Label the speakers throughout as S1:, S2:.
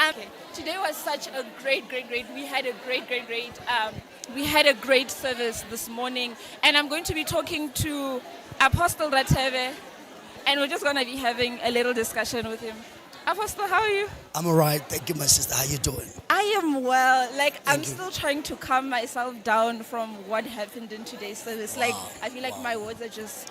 S1: Okay. Today was such a great. We had a we had a great service this morning, and I'm going to be talking to Apostle Rathebe, and we're just going to be having a little discussion with him. Apostle, how are you?
S2: I'm all right. Thank you, my sister. How you doing?
S1: I am well. I'm
S2: you.
S1: still trying to calm myself down from what happened in today's service. I feel like my words are just,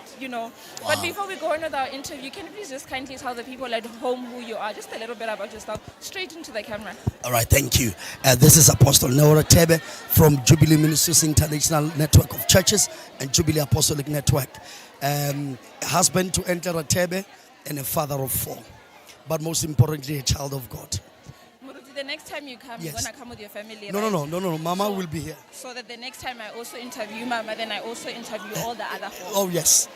S1: But before we go on with our interview, can you please just kindly tell the people at home who you are, just a little bit about yourself, straight into the camera.
S2: All right. Thank you. This is Apostle Noah Rathebe from Jubilee Ministries International Network of Churches and Jubilee Apostolic Network. A husband to Enter Rathebe and a father of 4. But most importantly, a child of God.
S1: Muruti, the next time you come,
S2: Yes.
S1: you're going to come with your family,
S2: No. Mama will be here.
S1: So that the next time I also interview Mama, then I also interview all the other 4.
S2: Oh, yes,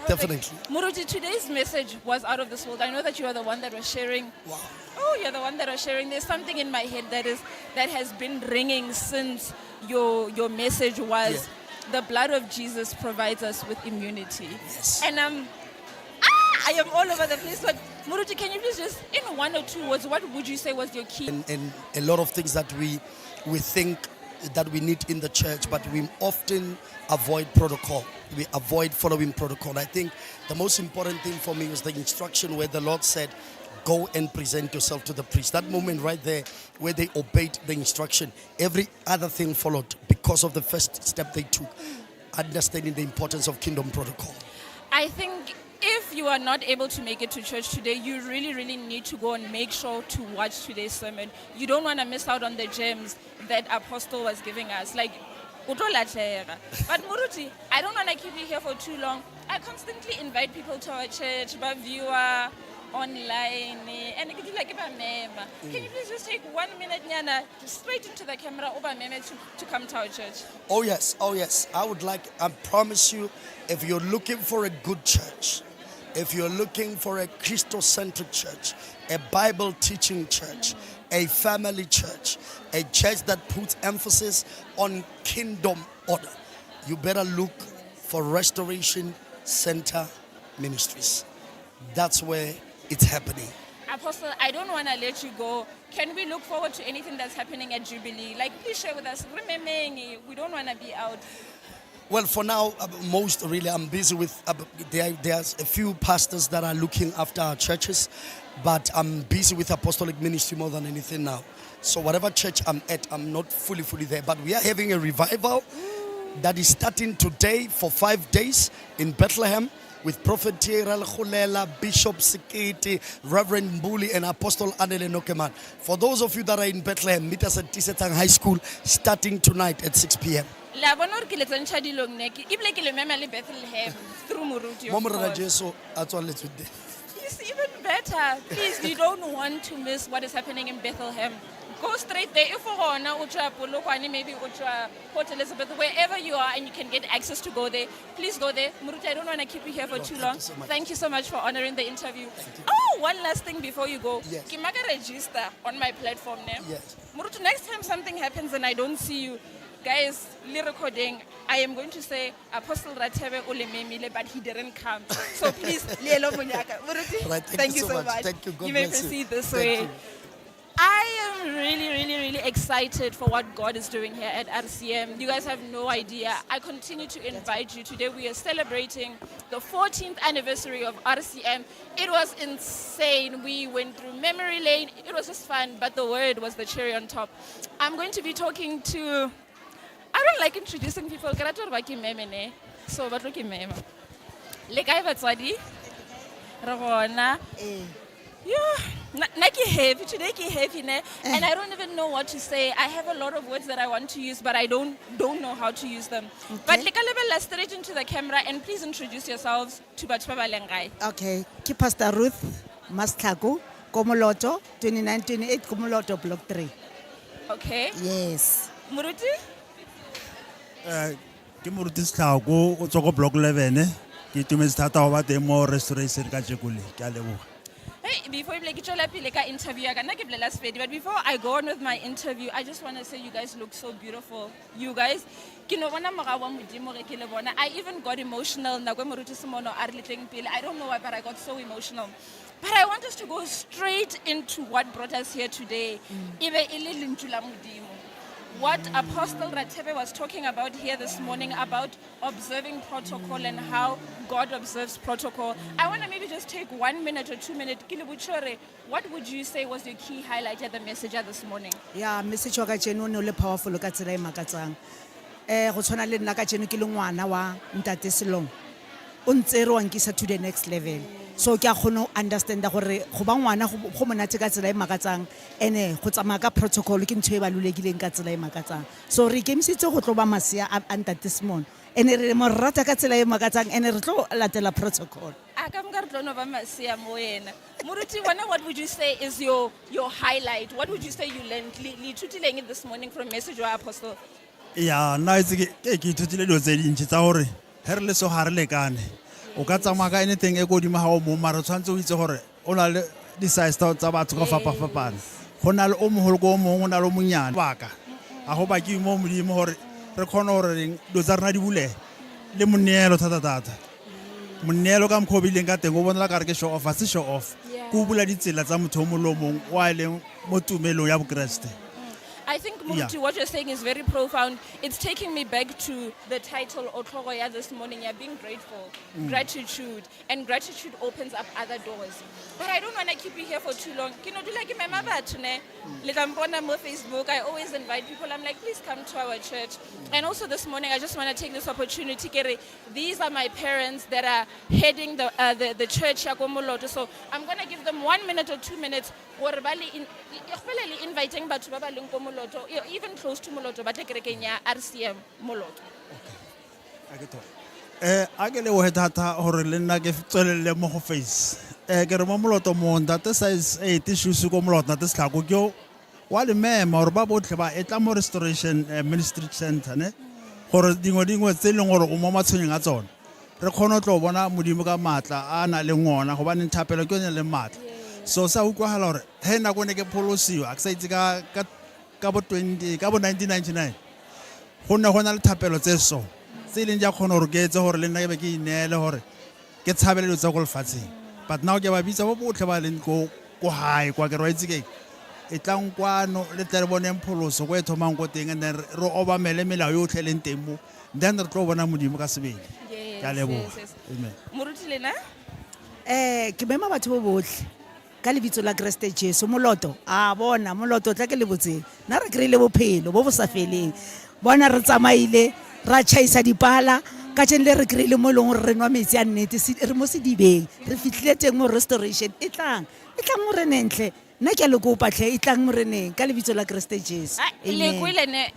S2: definitely.
S1: Muruti, today's message was out of this world. I know that you are the one that was sharing.
S2: Wow.
S1: Oh, you're the one that was sharing. There's something in my head that has been ringing since your message was the blood of Jesus provides us with immunity.
S2: Yes.
S1: And I am all over the place. But Muruti, can you please just, in 1 or 2 words, what would you say was your key?
S2: And a lot of things that we think that we need in the church, but we often avoid protocol. We avoid following protocol. I think the most important thing for me was the instruction where the Lord said, go and present yourself to the priest. That moment right there where they obeyed the instruction, every other thing followed because of the first step they took, understanding the importance of kingdom protocol.
S1: I think if you are not able to make it to church today, you really need to go and make sure to watch today's sermon. You don't want to miss out on the gems that Apostle was giving us. But Muruti, I don't want to keep you here for too long. I constantly invite people to our church, but viewer, online, and can you please just take 1 minute, Nyana, straight into the camera over meme to come to our church?
S2: Oh yes. I promise you, if you're looking for a good church, if you're looking for a Christocentric church, a Bible teaching church, a family church, a church that puts emphasis on kingdom order, you better look for Restoration Center Ministries. That's where it's happening.
S1: Apostle, I don't want to let you go. Can we look forward to anything that's happening at Jubilee? Please share with us. We don't want to be out.
S2: Well, for now, I'm busy with, there's a few pastors that are looking after our churches, but I'm busy with apostolic ministry more than anything now. So whatever church I'm at, I'm not fully there. But we are having a revival that is starting today for 5 days in Bethlehem with Prophet Thierry Khulela, Bishop Sikiti, Reverend Mbuli, and Apostle Anele Nokeman. For those of you that are in Bethlehem, meet us at Tisetang High School starting tonight at 6 p.m.
S1: Through Muruti, of course. It's even better. Please, you don't want to miss what is happening in Bethlehem. Go straight there. If you're maybe Port Elizabeth, wherever you are and you can get access to go there, please go there. Muruti, I don't want to keep you here for too long. Thank you so much for honoring the interview. Oh, one last thing before you go.
S2: Yes.
S1: Can I register on my platform now?
S2: Yes.
S1: Muruti, next time something happens and I don't see you, guys, recording, I am going to say Apostle Rathebe Ulememile, but he didn't come. So please, Lielo Munyaka. Muruti,
S2: Right,
S1: thank you so much.
S2: Thank you. God
S1: You may
S2: bless
S1: proceed
S2: you.
S1: this
S2: Thank
S1: way.
S2: you.
S1: I am really excited for what God is doing here at RCM. You guys have no idea. I continue to invite you. Today we are celebrating the 14th anniversary of RCM. It was insane. We went through memory lane. It was just fun, but the word was the cherry on top. I'm going to be talking to... I don't like introducing people. So, but look at me. Lekai batswadi. Ragona. Yeah. Naki heavy today, heavy ne, and I don't even know what to say. I have a lot of words that I want to use, but I don't know how to use them.
S3: Okay.
S1: But let's straight into the camera and please introduce yourselves to Batshaba Lengai.
S3: Okay, ki Pastor Ruth Mastlaku, Komoloto, 2928 Komoloto, Block 3.
S1: Okay.
S3: Yes.
S1: Muruti?
S4: Ke Moruti Stlhako o block 11 ke itumetse thata go ba teng mo restoration ka Jekule ke a leboga.
S1: Hey, before like interview, but before I go on with my interview, I just want to say you guys look so beautiful. You guys, I even got emotional. I don't know why, but I got so emotional. But I want us to go straight into what brought us here today. What Apostle Ratebe was talking about here this morning about observing protocol and how God observes protocol. I want to maybe just take 1 minute or 2 minutes. What would you say was your key highlight of the message this morning?
S3: Yeah, message wa ka jeno ne le powerful ka tsela e makatsang. Go tshwana le nna ka jeno ke le ngwana wa Ntate Selong. O ntse re wa nkisa to the next level. So ke a kgona understand gore go ba ngwana go monate ka tsela e makatsang ene go tsamaya ka protocol ke ntho e balulekileng ka tsela e makatsang. So re kemisitse go tloba masea a Ntate Simon ene re mo rata ka tsela e makatsang ene re tlo latela protocol.
S1: What would you say is your highlight? What would you say you learned this morning from message of Apostle?
S4: ya nna itse ke ithutile dilo tse dintsi tsa gore he re le so ga re lekane o ka tsamaya ka anything e kodimo ga o mo mara tshwantse o itse gore o na le di-size tsa batho ka fapafapane go na le o mogolo ko o mongwe o na le o monnyane baka a go bakiwe mo modimo gore re kgone gore dilo tsa rena di bulega le monneelo thata-thata monneelo ka mokgwa o beileng ka teng o bonela ka re ke show off a se show off ke o bula ditsela tsa motho o mongwe le o mongwe o a leng mo tumelong ya bokeresete.
S1: I think, Muruti, what you're saying is very profound. It's taking me back to the title Otlogoya this morning. You're being grateful, gratitude, and gratitude opens up other doors. But I don't want to keep you here for too long. Do like my Facebook, I always invite people. I'm like, please come to our church. And also this morning, I just want to take this opportunity. These are my parents that are heading the church. So I'm going to give them 1 minute or 2 minutes. Inviting Moloto, even close to Moloto, but RCM Moloto.
S4: A ke le o hetata gore le nna ke tswelele mo go face ke re mo Moloto mo Ntate size 8 shoes ko Moloto Ntate Setlhako ke wa le mema gore ba botlhe ba etla mo restoration ministry center ne gore dingwe tse leng gore o mo matshwenyeng a tsona re kgone tlo bona modimo ka matla a na le ngona go ba ne thapelo ke yone le matla so sa utlwagala gore he nako ne ke pholosiwa a ke sa itse ka bo 1999 go ne go na le thapelo tse so tse leng ja kgona gore ke etse gore le nna ke be ke ineele gore ke tshabelelo tsa go lefatsheng but now ke ba bitsa bo botlhe ba leng ko hae kwa ke re wa itse ke e tlang kwano le tle re boneng pholoso go e thomang ko teng and then re obamele melao yotlhe leng teng mo then re tlo bona modimo ka sebele ke a leboga amen.
S1: Moruti lena
S3: Ke mema batho bo botlhe ka lebitso la Kriste Jesu Moloto a bona Moloto tla ke le botseng na re kry-ile bophelo bo bo sa feleng bona re tsamaile ra chaisa dipala ka tšeng le re kry-ile mo leng gore re nwa metsi a nnete re mo sedibeng re fitlhile teng mo restoration e tlang mo renentle nna ke a le kopatlhe e tlang mo reneng ka lebitso la Kriste Jesu
S1: le kwilene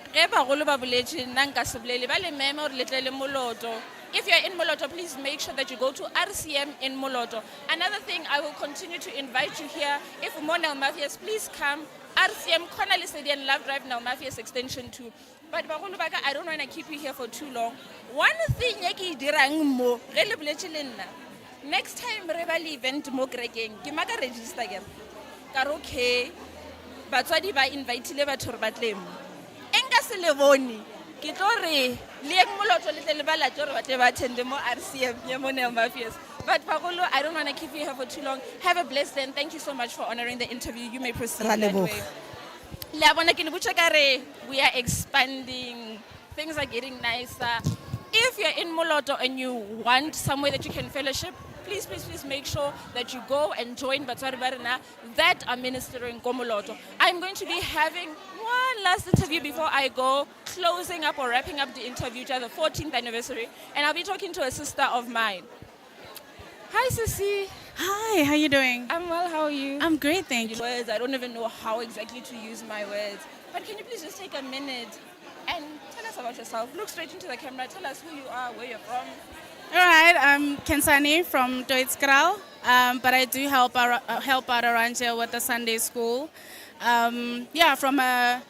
S1: ge bagolo ba boletše nna nka se bolele ba le meme gore le tle le Moloto. If you're in Moloto, please make sure that you go to RCM in Moloto. Another thing, I will continue to invite you here. If Monel Mafias, please come. RCM, Cornel City and Love Drive now, Mafias Extension 2. But Bagulubaka, I don't want to keep you here for too long. One thing, next time, Rebel event, Mokreking, Kimaka register again. Karoke, Batswadi ba invite Levator Batlem. Enga Selevoni. Kitori, Liek Moloto little balator, whatever attend the more RCM, Yamone Mafias. But Pagolo, I don't want to keep you here for too long. Have a blessed day and thank you so much for honoring the interview. You may proceed that way. We are expanding. Things are getting nicer. If you're in Moloto and you want somewhere that you can fellowship, please make sure that you go and join Batswari Barana that are ministering Komoloto. I'm going to be having one last interview before I go, closing up or wrapping up the interview to the 14th anniversary, and I'll be talking to a sister of mine. Hi, Sissy.
S5: Hi, how you doing?
S1: I'm well, how are you?
S5: I'm great, thank you.
S1: Words, I don't even know how exactly to use my words, but can you please just take a minute and tell us about yourself? Look straight into the camera, tell us who you are, where you're from.
S5: All right, I'm Kensani from Deutschgrau, but I do help out around here with the Sunday school. From a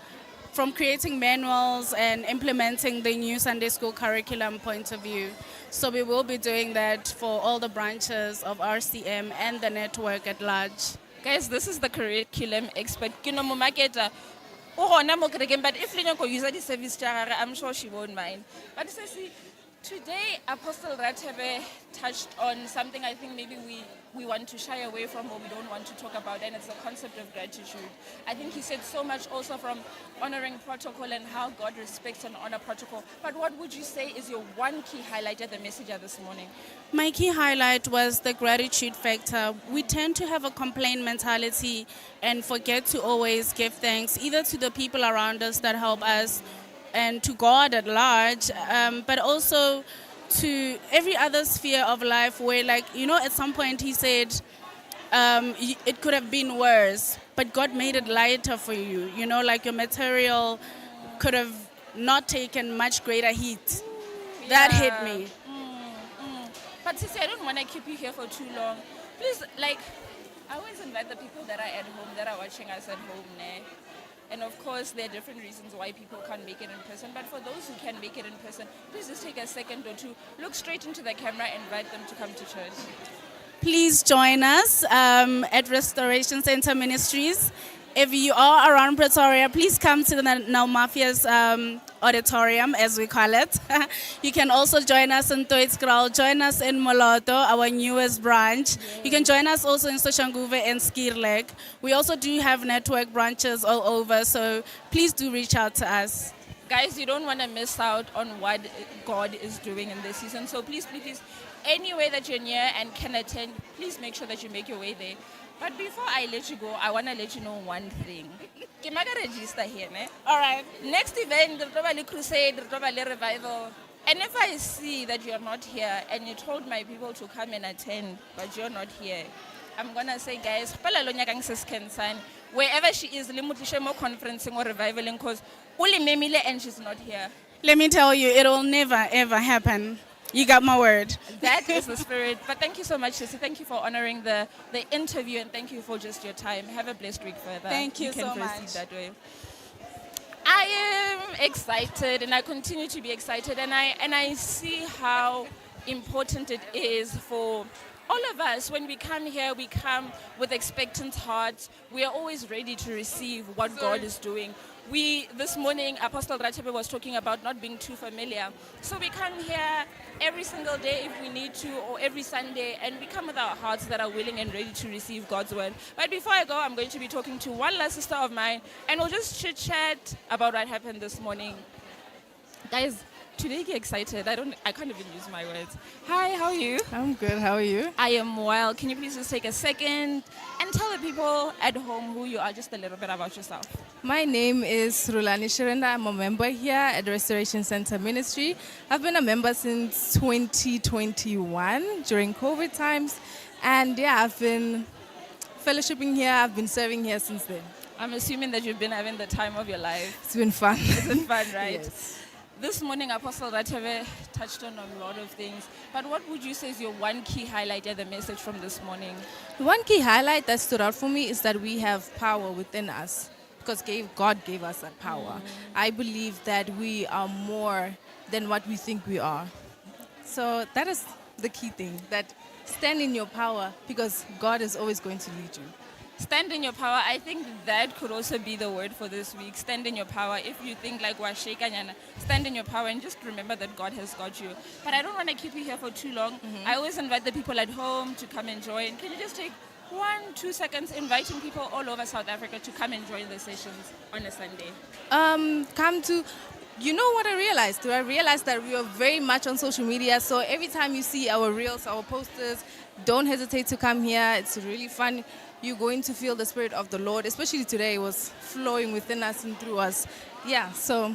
S5: from creating manuals and implementing the new Sunday school curriculum point of view. So we will be doing that for all the branches of RCM and the network at large.
S1: Guys, this is the curriculum expert. Kino mo marketer. O gona mo kerekeng, but if le nyako user di service tsa gagwe, I'm sure she won't mind. But Sesi, today Apostle Rathebe touched on something I think maybe we want to shy away from or we don't want to talk about, and it's the concept of gratitude. I think he said so much also from honoring protocol and how God respects and honor protocol. But what would you say is your one key highlight of the message of this morning?
S5: My key highlight was the gratitude factor. We tend to have a complaint mentality and forget to always give thanks, either to the people around us that help us and to God at large, but also to every other sphere of life where, like, at some point he said, it could have been worse, but God made it lighter for you. Like your material could have not taken much greater heat. That hit me.
S1: But Sissy, I don't want to keep you here for too long. Please, I always invite the people that are at home, that are watching us at home, ne? And of course, there are different reasons why people can't make it in person. But for those who can make it in person, please just take a second or two, look straight into the camera and invite them to come to church.
S5: Please join us at Restoration Center Ministries. If you are around Pretoria, please come to the Now Mafia's auditorium, as we call it. You can also join us in Toitskraal, join us in Moloto, our newest branch. You can join us also in Soshanguve and Skierlek. We also do have network branches all over, so please do reach out to us.
S1: Guys, you don't want to miss out on what God is doing in this season. So please, any way that you're near and can attend, please make sure that you make your way there. But before I let you go, I want to let you know one thing. Can I register here, ne?
S5: All right.
S1: Next event, the Robali Crusade, the Robali Revival. And if I see that you're not here and you told my people to come and attend, but you're not here, I'm going to say, guys, wherever she is, conferencing or revivaling, because and she's not here.
S5: Let me tell you, it will never, ever happen. You got my word.
S1: That is the spirit. But thank you so much, Sissy. Thank you for honoring the interview, and thank you for just your time. Have a blessed week further.
S5: Thank you
S1: can
S5: so
S1: proceed
S5: much.
S1: That way. I am excited, and I continue to be excited, and I see how important it is for all of us. When we come here, we come with expectant hearts. We are always ready to receive what God is doing. This morning, Apostle Rathebe was talking about not being too familiar. So we come here every single day if we need to, or every Sunday, and we come with our hearts that are willing and ready to receive God's word. But before I go, I'm going to be talking to one last sister of mine, and we'll just chit-chat about what happened this morning. Guys, today get excited. I can't even use my words. Hi, how are you?
S6: I'm good. How are you?
S1: I am well. Can you please just take a second and tell the people at home who you are, just a little bit about yourself?
S6: My name is Rulani Shirenda. I'm a member here at Restoration Center Ministry. I've been a member since 2021 during COVID times. And I've been fellowshipping here. I've been serving here since then.
S1: I'm assuming that you've been having the time of your life.
S6: It's been fun.
S1: It's been fun, right?
S6: Yes.
S1: This morning, Apostle Rathebe touched on a lot of things. But what would you say is your one key highlight of the message from this morning?
S6: One key highlight that stood out for me is that we have power within us because God gave us that power. I believe that we are more than what we think we are. So that is the key thing, that stand in your power because God is always going to lead you.
S1: Stand in your power. I think that could also be the word for this week. Stand in your power. If you think like Washekanyana, stand in your power and just remember that God has got you. But I don't want to keep you here for too long. I always invite the people at home to come and join. Can you just take 1-2 seconds inviting people all over South Africa to come and join the sessions on a Sunday?
S6: You know what I realized? I realized that we are very much on social media. So every time you see our reels, our posters, don't hesitate to come here. It's really fun. You're going to feel the Spirit of the Lord, especially today. It was flowing within us and through us. Yeah, so.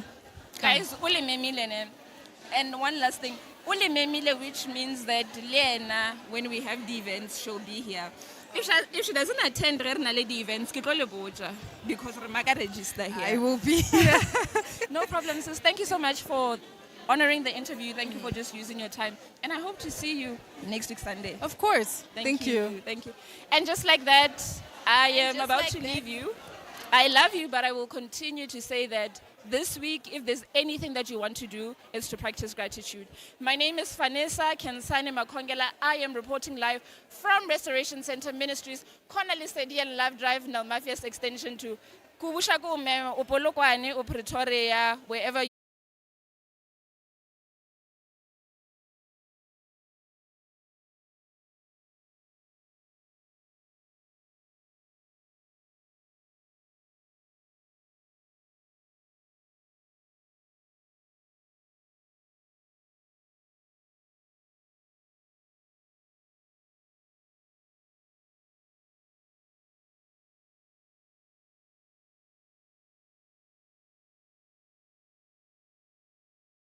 S1: Guys, ule memile ne. And one last thing. Ule memile, which means that Lena, when we have the events, she'll be here. If she doesn't attend the events, because Ramaka register here.
S6: I will be here.
S1: No problem, sis. Thank you so much for honoring the interview. Thank you for just using your time. And I hope to see you next week Sunday.
S6: Of course. Thank you.
S1: Thank you. And just like that, I am about to leave you. I love you, but I will continue to say that this week, if there's anything that you want to do, is to practice gratitude. My name is Vanessa Kensane Makongela. I am reporting live from Restoration Center Ministries, Kona Lisedian Love Drive, Nalmafias Extension 2. Kubusha kume, Upolokwane, Pretoria, wherever